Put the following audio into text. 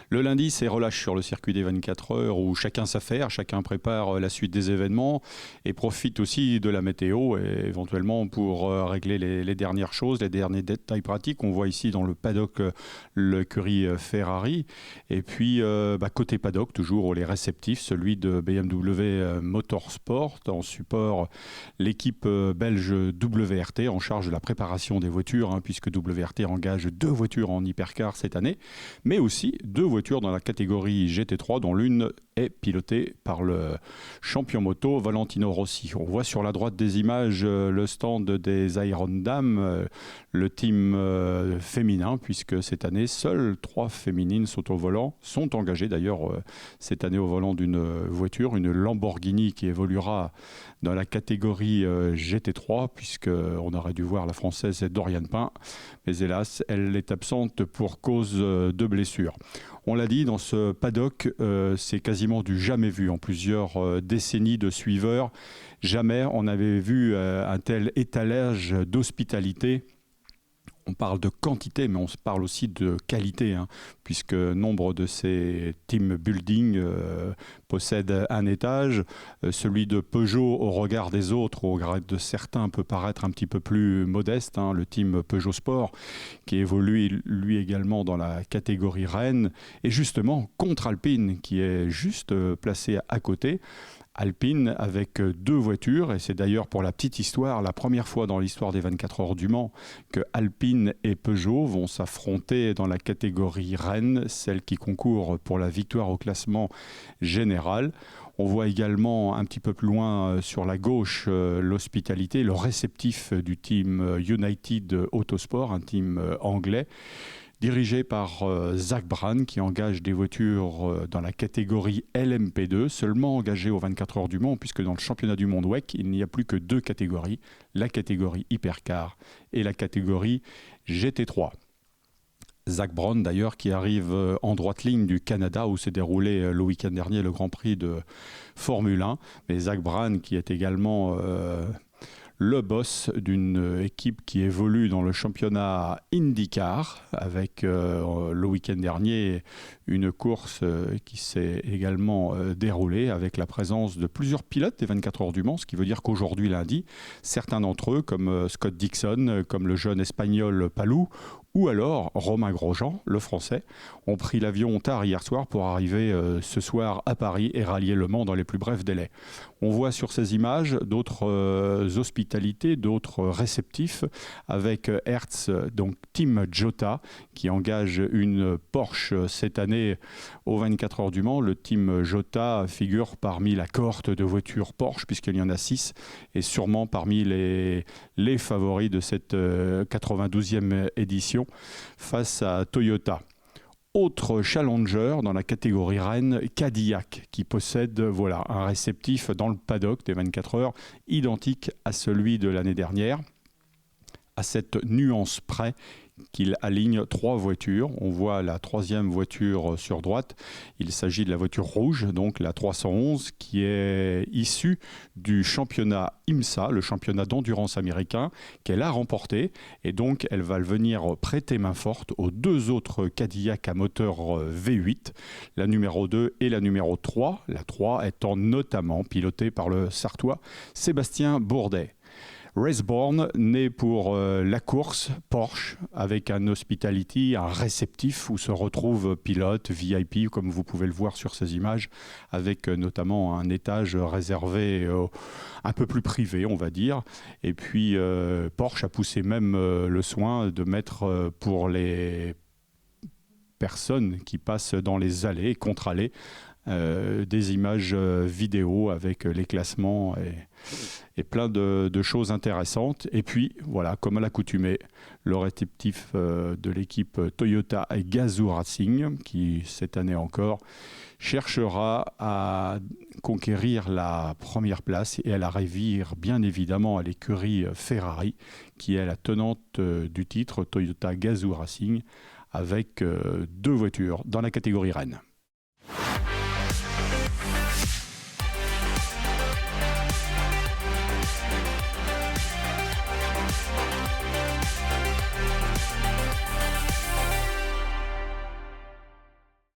Le lundi, c'est relâche sur le circuit des 24 heures où chacun s'affaire, chacun prépare la suite des événements et profite aussi de la météo et éventuellement pour régler les dernières choses, les derniers détails pratiques. On voit ici dans le paddock l'écurie Ferrari. Et puis, côté paddock, toujours les réceptifs, celui de BMW Motorsport. En support, l'équipe belge WRT en charge de la préparation des voitures, puisque WRT engage 2 voitures en hypercar cette année, mais aussi 2 voitures dans la catégorie GT3, dont l'une est pilotée par le champion moto Valentino Rossi. On voit sur la droite des images le stand des Iron Dames, le team féminin, puisque cette année, seules 3 féminines sont au volant, sont engagées d'ailleurs cette année au volant d'une voiture, une Lamborghini qui évoluera dans la catégorie GT3, puisqu'on aurait dû voir la française Doriane Pain, mais hélas, elle est absente pour cause de blessure. On l'a dit, dans ce paddock, c'est quasiment du jamais vu en plusieurs décennies de suiveurs. Jamais on avait vu un tel étalage d'hospitalité. On parle de quantité, mais on parle aussi de qualité, puisque nombre de ces team building possèdent un étage. Celui de Peugeot, au regard des autres, au regard de certains, peut paraître un petit peu plus modeste. Le team Peugeot Sport, qui évolue lui également dans la catégorie Rennes, et justement contre Alpine, qui est juste placé à côté. Alpine avec 2 voitures, et c'est d'ailleurs pour la petite histoire, la première fois dans l'histoire des 24 heures du Mans que Alpine et Peugeot vont s'affronter dans la catégorie Rennes, celle qui concourt pour la victoire au classement général. On voit également un petit peu plus loin sur la gauche l'hospitalité, le réceptif du team United Autosport, un team anglais, dirigé par Zak Brown, qui engage des voitures dans la catégorie LMP2, seulement engagé aux 24 heures du Mans, puisque dans le championnat du monde WEC, il n'y a plus que 2 catégories, la catégorie Hypercar et la catégorie GT3. Zak Brown, d'ailleurs, qui arrive en droite ligne du Canada, où s'est déroulé le week-end dernier le Grand Prix de Formule 1. Mais Zak Brown, qui est également le boss d'une équipe qui évolue dans le championnat IndyCar, avec le week-end dernier une course qui s'est également déroulée avec la présence de plusieurs pilotes des 24 heures du Mans, ce qui veut dire qu'aujourd'hui lundi, certains d'entre eux, comme Scott Dixon, comme le jeune espagnol Palou, ou alors Romain Grosjean, le français, ont pris l'avion tard hier soir pour arriver ce soir à Paris et rallier Le Mans dans les plus brefs délais. On voit sur ces images d'autres hospitalités, d'autres réceptifs, avec Hertz, donc Team Jota, qui engage une Porsche cette année aux 24 heures du Mans. Le Team Jota figure parmi la cohorte de voitures Porsche, puisqu'il y en a 6, et sûrement parmi les favoris de cette 92e édition face à Toyota. Autre challenger dans la catégorie Rennes, Cadillac, qui possède un réceptif dans le paddock des 24 heures, identique à celui de l'année dernière, à cette nuance près qu'il aligne 3 voitures. On voit la 3e voiture sur droite. Il s'agit de la voiture rouge, donc la 311, qui est issue du championnat IMSA, le championnat d'endurance américain, qu'elle a remporté. Et donc, elle va venir prêter main forte aux 2 autres Cadillac à moteur V8, la numéro 2 et la numéro 3. La 3 étant notamment pilotée par le Sartois Sébastien Bourdet. Raceborn, né pour la course Porsche, avec un hospitality, un réceptif où se retrouvent pilotes, VIP, comme vous pouvez le voir sur ces images, avec notamment un étage réservé un peu plus privé, on va dire. Et puis Porsche a poussé même le soin de mettre pour les personnes qui passent dans les allées et contre-allées des images vidéo avec les classements et plein de choses intéressantes. Et puis, voilà, comme à l'accoutumée, le réceptif de l'équipe Toyota Gazoo Racing, qui, cette année encore, cherchera à conquérir la première place et à la ravir, bien évidemment, à l'écurie Ferrari, qui est la tenante du titre Toyota Gazoo Racing, avec 2 voitures dans la catégorie Rennes.